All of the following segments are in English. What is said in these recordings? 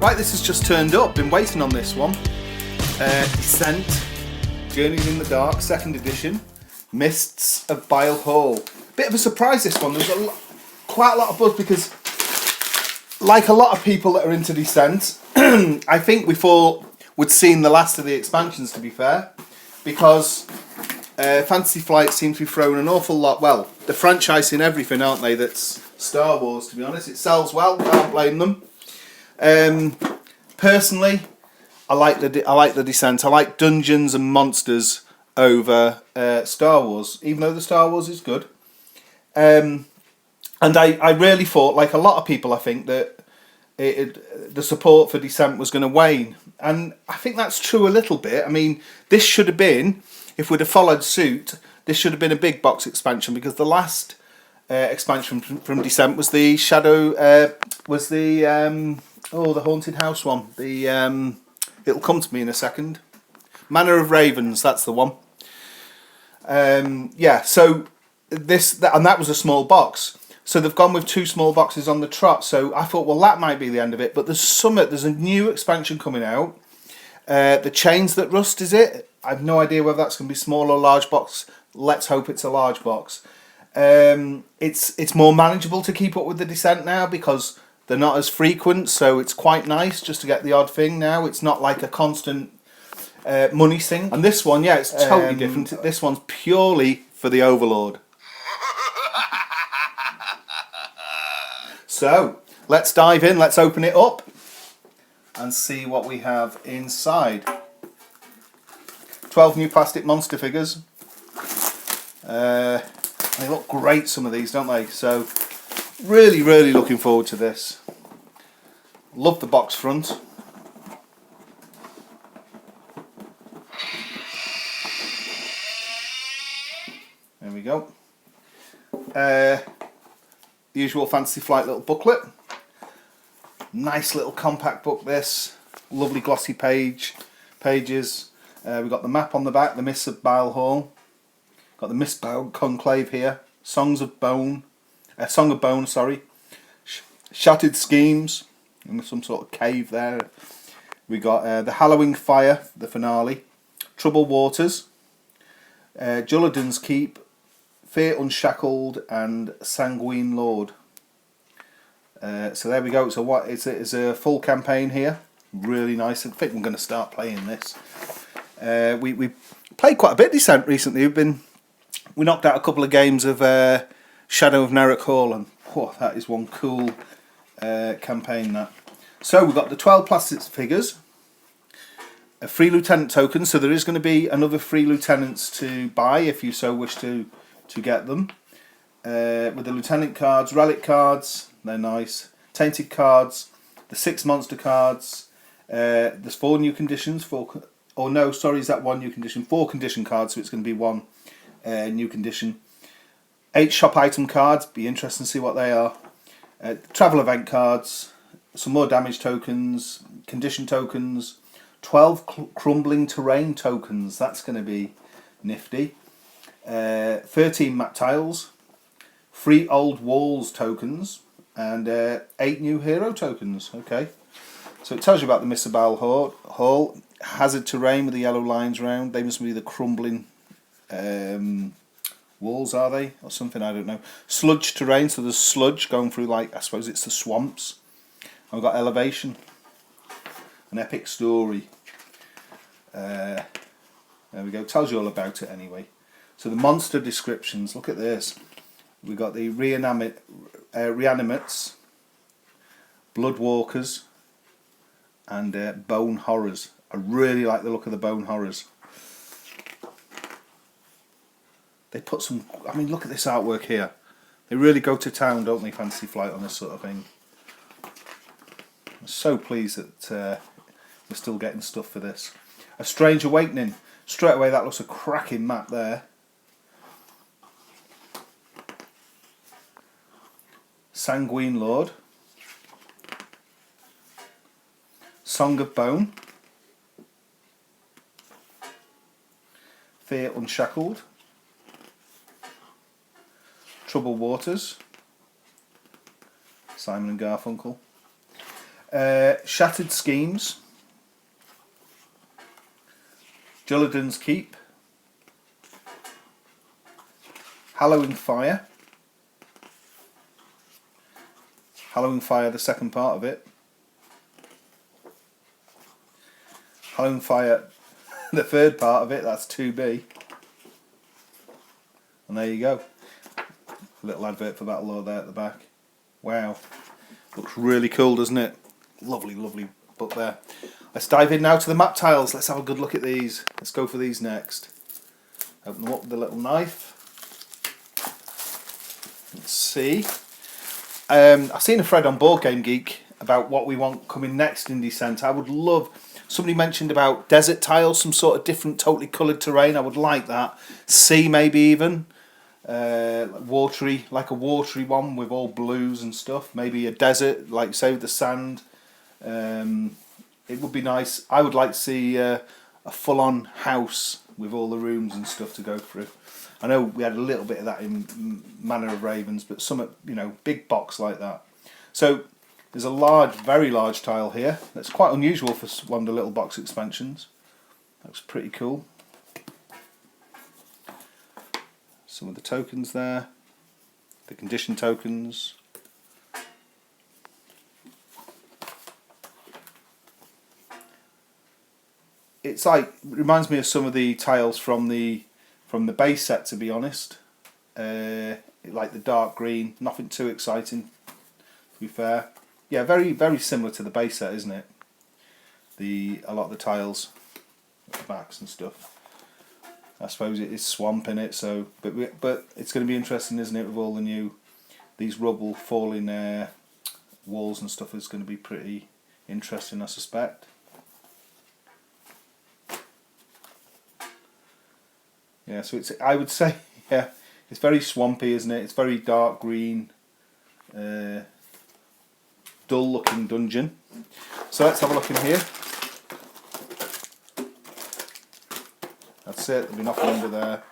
Right, this has just turned up. Been waiting on this one. Descent, Journeys in the Dark, 2nd edition. Mists of Bilehall. Bit of a surprise, this one. There's quite a lot of buzz because, like a lot of people that are into Descent, I think we thought we'd seen the last of the expansions, to be fair, because Fantasy Flight seems to be throwing an awful lot. Well, they're franchising everything, aren't they? That's Star Wars, to be honest. It sells well. Can't blame them. Personally, I like the Descent. I like Dungeons and Monsters over Star Wars, even though the Star Wars is good. And I really thought, like a lot of people, I think that the support for Descent was going to wane, and I think that's true a little bit. I mean, this should have been, if we'd have followed suit, this should have been a big box expansion, because the last expansion from Descent was the Shadow, the Haunted House one. It'll come to me in a second. Manor of Ravens, that's the one. So that was a small box. So they've gone with 2 small boxes on the trot. So I thought, well, that might be the end of it. But there's a new expansion coming out. The Chains That Rust, is it? I have no idea whether that's going to be small or large box. Let's hope it's a large box. It's more manageable to keep up with the Descent now, because they're not as frequent. So it's quite nice just to get the odd thing now. It's not like a constant money sink. And this one, it's totally different. This one's purely for the Overlord. So let's dive in, let's open it up and see what we have inside. 12 new plastic monster figures. They look great, some of these, don't they? So really, really looking forward to this. Love the box front. There we go. Usual Fantasy Flight little booklet. Nice little compact book, this. Lovely glossy pages. We've got the map on the back, the Mists of Bilehall. Got the Mistbound Conclave here. Song of Bone, sorry. Shattered Schemes. And some sort of cave there. We got the Hallowing Fire, the finale. Troubled Waters. Julladin's Keep. Fear Unshackled, and Sanguine Lord. So there we go. So it's a full campaign here. Really nice. I think I'm going to start playing this. We played quite a bit Descent recently. We knocked out a couple of games of Shadow of Narok Hall, and that is one cool campaign. That. So we've got the 12 plastic figures, a free lieutenant token. So there is going to be another free lieutenants to buy if you so wish to get them. With the lieutenant cards, relic cards, they're nice. Tainted cards, the 6 monster cards. There's 4 new conditions. Is that 1 new condition? 4 condition cards, so it's going to be 1 new condition. 8 shop item cards, be interesting to see what they are. Travel event cards, some more damage tokens, condition tokens, 12 crumbling terrain tokens, that's going to be nifty. 13 map tiles, 3 old walls tokens, and 8 new hero tokens. Okay, so it tells you about the Mists of Bilehall. Hazard terrain with the yellow lines around. They must be the crumbling walls, are they, or something? I don't know. Sludge terrain, so there's sludge going through, like, I suppose it's the swamps. I've got elevation, an epic story. There we go. Tells you all about it anyway. So the monster descriptions, look at this. We've got the reanimates, bloodwalkers, and bone horrors. I really like the look of the bone horrors. They put some, I mean, look at this artwork here. They really go to town, don't they, Fantasy Flight, on this sort of thing. I'm so pleased that we're still getting stuff for this. A Strange Awakening. Straight away, that looks a cracking map there. Sanguine Lord. Song of Bone. Fear Unshackled. Troubled Waters. Simon and Garfunkel. Shattered Schemes, Jullidan's Keep, Hallowing Fire, Hallowing Fire, the second part of it, Hallowing Fire, the third part of it, that's 2B, and there you go. A little advert for that logo there at the back. Wow, looks really cool, doesn't it? Lovely, lovely book there. Let's dive in now to the map tiles. Let's have a good look at these. Let's go for these next. Open them up with a little knife. Let's see. I've seen a thread on Board Game Geek about what we want coming next in Descent. I would love... Somebody mentioned about desert tiles, some sort of different, totally coloured terrain. I would like that. Sea, maybe even. Watery, like a watery one with all blues and stuff. Maybe a desert, like say with the sand. It would be nice. I would like to see a full-on house with all the rooms and stuff to go through. I know we had a little bit of that in Manor of Ravens, but some, you know, big box like that. So there's a large, very large tile here. That's quite unusual for one of the little box expansions. Looks pretty cool. Some of the tokens there, the condition tokens. It's like, reminds me of some of the tiles from the base set, to be honest. Like the dark green, nothing too exciting, to be fair. Yeah, very, very similar to the base set, isn't it? A lot of the tiles, the backs and stuff. I suppose it is swamp in it, so but it's going to be interesting, isn't it, with all the new these rubble falling walls and stuff is going to be pretty interesting, I suspect. Yeah, so it's, I would say, yeah, it's very swampy, isn't it? It's very dark green, dull looking dungeon. So let's have a look in here. That's it, there'll be nothing under there.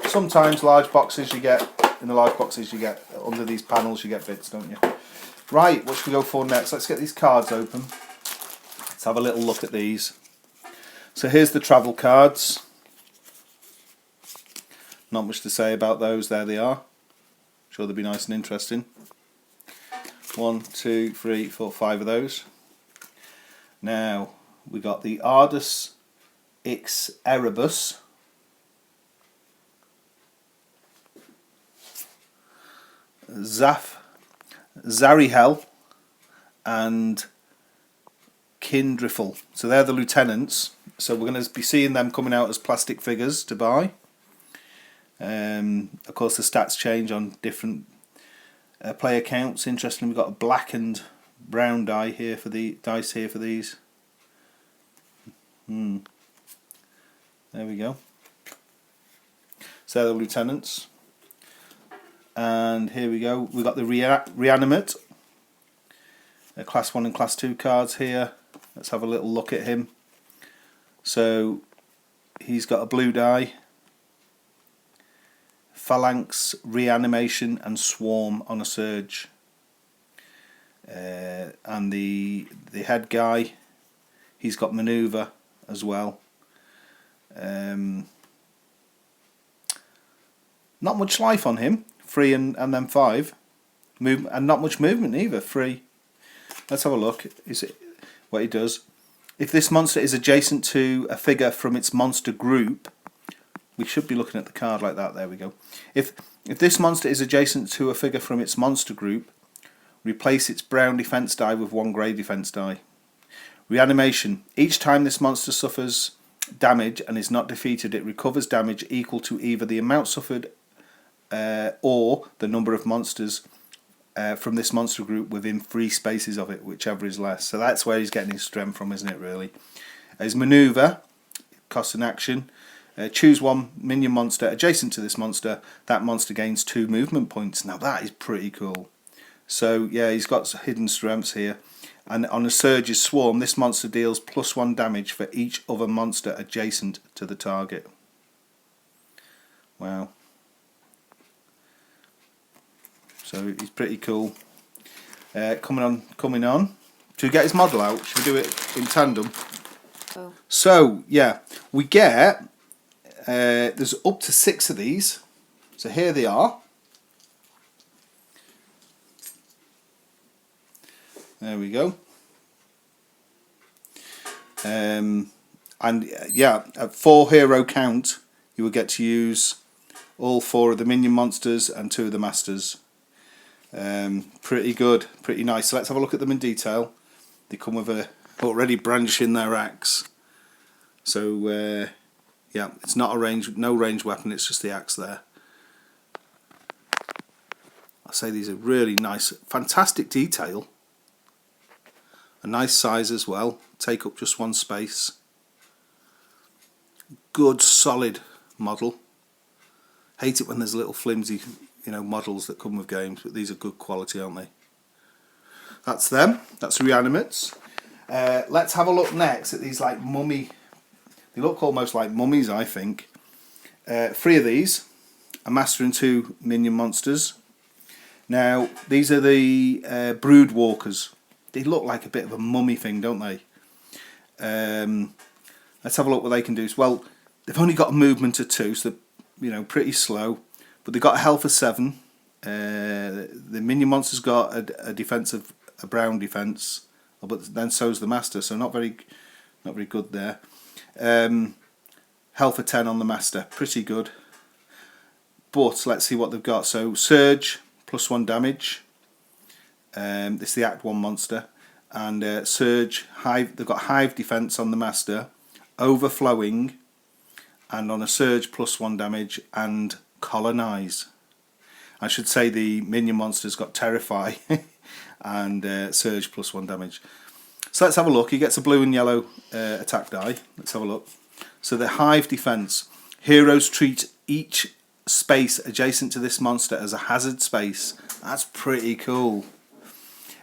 Sometimes large boxes you get, in the large boxes you get, under these panels you get bits, don't you? Right, what should we go for next? Let's get these cards open. Let's have a little look at these. So here's the travel cards. Not much to say about those, there they are. Sure they'll be nice and interesting. 1, 2, 3, 4, 5 of those. Now, we got the Ardus X Erebus, Zarihel, and Kindriffle. So they're the lieutenants. So we're going to be seeing them coming out as plastic figures to buy. Of course, the stats change on different player counts. Interestingly, we've got a black and brown dice here for these. There we go. So they're the lieutenants. And here we go. We've got the Reanimate. Class 1 and Class 2 cards here. Let's have a little look at him. So he's got a blue die. Phalanx, Reanimation and Swarm on a Surge. And the head guy, he's got Maneuver as well. Not much life on him, 3 and then 5, and not much movement either, 3. Let's have a look. Is it what he does? If this monster is adjacent to a figure from its monster group, we should be looking at the card like that. There we go. If this monster is adjacent to a figure from its monster group, replace its brown defense die with 1 grey defense die. Reanimation. Each time this monster suffers damage and is not defeated, it recovers damage equal to either the amount suffered or the number of monsters from this monster group within 3 spaces of it, whichever is less. So that's where he's getting his strength from, isn't it, really? His Maneuver costs an action. Choose 1 minion monster adjacent to this monster. That monster gains 2 movement points. Now that is pretty cool. So yeah, he's got hidden strengths here. And on a Surge's Swarm, this monster deals +1 damage for each other monster adjacent to the target. Wow. So he's pretty cool. Coming on Should we get his model out? Should we do it in tandem? Oh. So, yeah, we get, there's up to 6 of these. So here they are. There we go. And yeah, at 4 hero count, you will get to use all 4 of the minion monsters and 2 of the masters. Pretty good, pretty nice. So let's have a look at them in detail. They come with a already brandishing their axe. So yeah, it's not a no ranged weapon. It's just the axe there. I say these are really nice, fantastic detail. A nice size as well. Take up just 1 space. Good solid model. Hate it when there's little flimsy, models that come with games, but these are good quality, aren't they? That's them. That's Reanimates. Let's have a look next at these like mummy. They look almost like mummies, I think. 3 of these, a master and 2 minion monsters. Now these are the brood walkers. They look like a bit of a mummy thing, don't they? Let's have a look what they can do. Well, they've only got a movement of 2, so they're pretty slow. But they've got a health of 7. The minion monster's got a defense of a brown defense, but then so's the master, so not very good there. Health of 10 on the master, pretty good. But let's see what they've got. So surge +1 damage. This is the Act 1 monster, and surge hive. They've got hive defense on the master, overflowing, and on a surge +1 damage and colonize. I should say the minion monster's got terrify and surge +1 damage. So let's have a look. He gets a blue and yellow attack die. Let's have a look. So the hive defense. Heroes treat each space adjacent to this monster as a hazard space. That's pretty cool.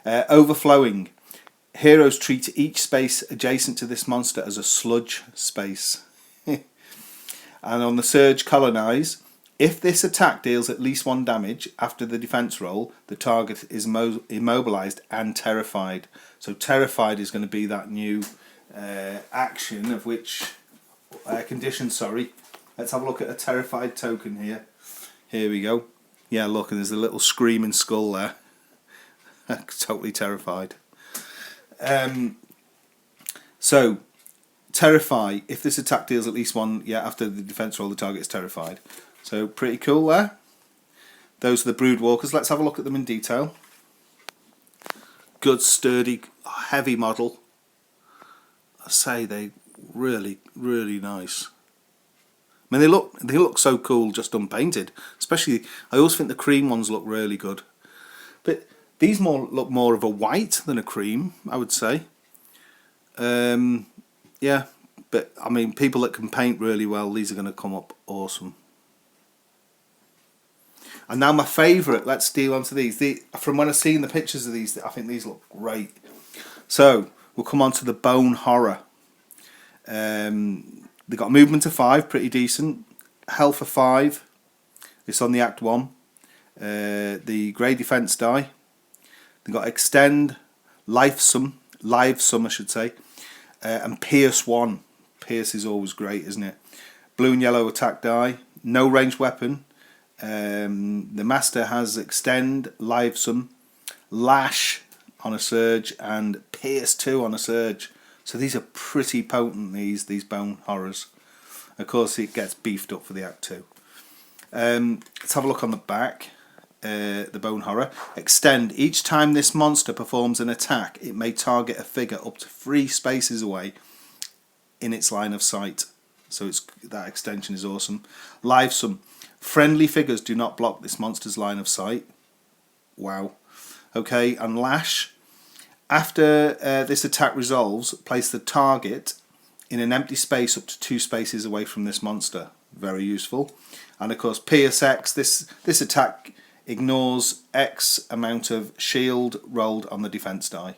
Overflowing. Heroes treat each space adjacent to this monster as a sludge space. And on the surge, colonize. If this attack deals at least 1 damage after the defense roll, the target is immobilized and terrified. So terrified is going to be that new action of which condition. Sorry. Let's have a look at a terrified token here. Here we go. Yeah, look, and there's a little screaming skull there. Totally terrified. So terrify. If this attack deals at least 1, after the defense roll, the target is terrified. So pretty cool there. Those are the brood walkers. Let's have a look at them in detail. Good, sturdy, heavy model. I say they really nice. I mean, they look so cool just unpainted. Especially, I always think the cream ones look really good. But these look more of a white than a cream, I would say. Yeah, but I mean, people that can paint really well, these are going to come up awesome. And now my favourite, let's deal onto these. From when I've seen the pictures of these, I think these look great. So, we'll come on to the Bone Horror. They've got a movement of 5, pretty decent. Health of 5. It's on the Act 1. The grey defense die. They've got extend, livesome I should say, and pierce 1. Pierce is always great, isn't it? Blue and yellow attack die. No ranged weapon. The master has extend, livesome, lash on a surge, and pierce 2 on a surge. So these are pretty potent, these bone horrors. Of course, it gets beefed up for the Act 2. Let's have a look on the back. The bone horror. Extend. Each time this monster performs an attack, it may target a figure up to 3 spaces away in its line of sight. So that extension is awesome. Livesome. Friendly figures do not block this monster's line of sight. Wow. Okay, and lash. After this attack resolves, place the target in an empty space up to 2 spaces away from this monster. Very useful. And of course, Pierce X. This attack ignores X amount of shield rolled on the defense die.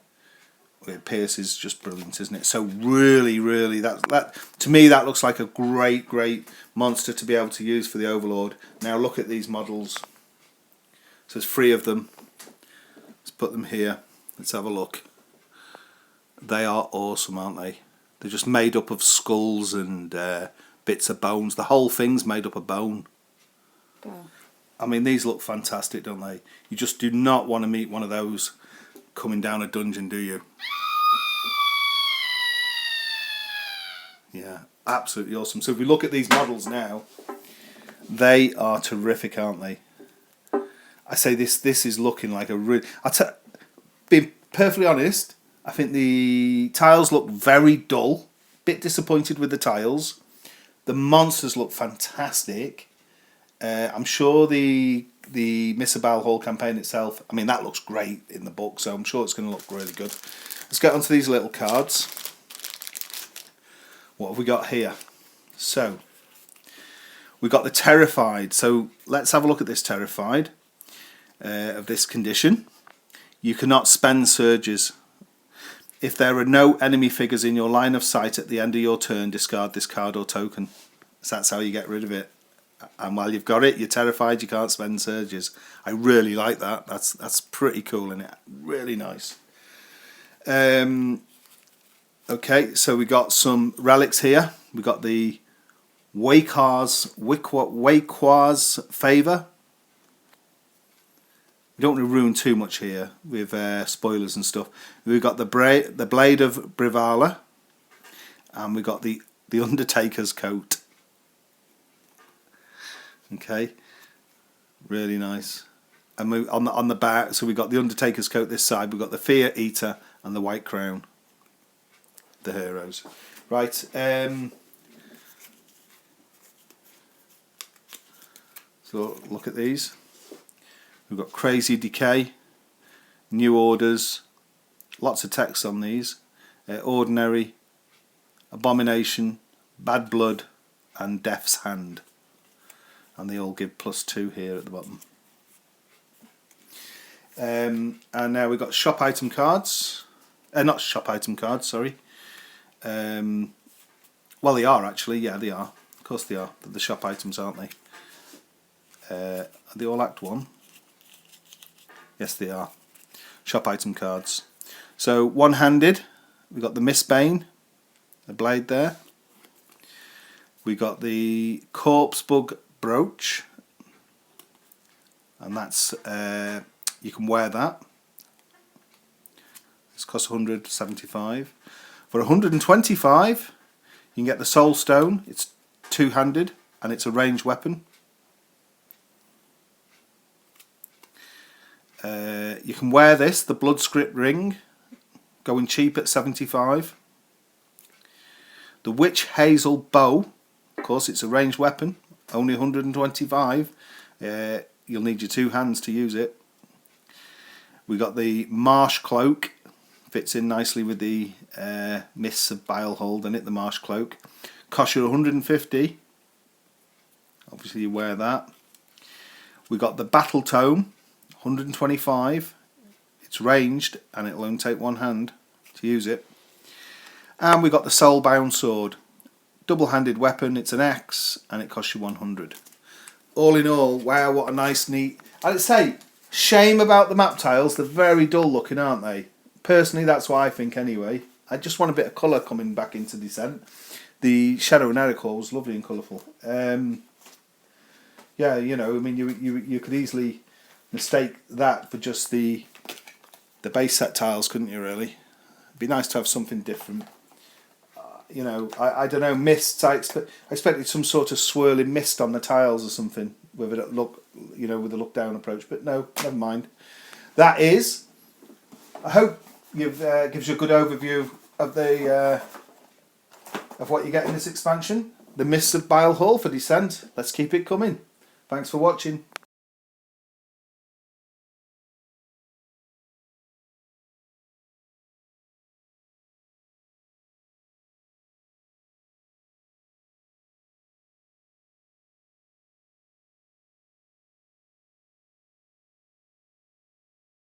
Pierce is just brilliant, isn't it? So really, that to me that looks like a great monster to be able to use for the Overlord. Now look at these models. So there's 3 of them. Let's put them here. Let's have a look. They are awesome, aren't they? They're just made up of skulls and bits of bones. The whole thing's made up of bone. Oh. I mean, these look fantastic, don't they? You just do not want to meet one of those coming down a dungeon, do you? Yeah, absolutely awesome. So if we look at these models now, they are terrific, aren't they? I say this is looking like a really... Being perfectly honest, I think the tiles look very dull. Bit disappointed with the tiles. The monsters look fantastic. I'm sure the Miss Bilehall campaign itself, I mean, that looks great in the book, so I'm sure it's going to look really good. Let's get onto these little cards. What have we got here? So, we got the Terrified. So, let's have a look at this Terrified of this condition. You cannot spend surges. If there are no enemy figures in your line of sight at the end of your turn, discard this card or token. So that's how you get rid of it. And while you've got it, you're terrified, you can't spend surges. I really like that. That's pretty cool, isn't it? Really nice. Okay, so we got some relics here. We got the Waqua's Favour. We don't want to ruin too much here with spoilers and stuff. We've got the Blade of Brivala, and we got the Undertaker's Coat. Okay, really nice. And we, on the back, so we got the Undertaker's Coat this side. We've got the Fear Eater and the White Crown. The heroes, right? So look at these. We've got Crazy Decay, New Orders, lots of text on these. Ordinary, Abomination, Bad Blood, and Death's Hand. And they all give +2 here at the bottom. And now we've got shop item cards. Not shop item cards, sorry. Well, they are actually. Yeah, they are. Of course they are. They're the shop items, aren't they? Are they all Act 1? Yes, they are. Shop item cards. So, one-handed. We've got the Mistbane. The blade there. We got the Corpse Bug Brooch. And that's... you can wear that. This costs 175. For 125, you can get the Soul Stone. It's two-handed and it's a ranged weapon. You can wear this, the Blood Script Ring, going cheap at 75. The Witch Hazel Bow, of course it's a ranged weapon, only 125. You'll need your two hands to use it. We got the Marsh Cloak. Fits in nicely with the Miss of Bilehall, doesn't it? The Marsh Cloak. Costs you 150. Obviously you wear that. We got the Battle Tome, 125. It's ranged and it'll only take one hand to use it. And we got the Soulbound Sword. Double-handed weapon, it's an axe and it costs you 100. All in all, wow, what a nice, neat... I'd say, shame about the map tiles, they're very dull looking, aren't they? Personally, that's what I think anyway. I just want a bit of colour coming back into Descent. The Shadow and Ericore was lovely and colourful. Yeah, you know, I mean, you could easily mistake that for just the base set tiles, couldn't you, really? It'd be nice to have something different. You know, I don't know, mists. I expected some sort of swirling mist on the tiles or something with a look, you know, with a look down approach. But no, never mind. That is... I hope gives you a good overview of the of what you get in this expansion. The Mists of Bilehall for Descent. Let's keep it coming. Thanks for watching.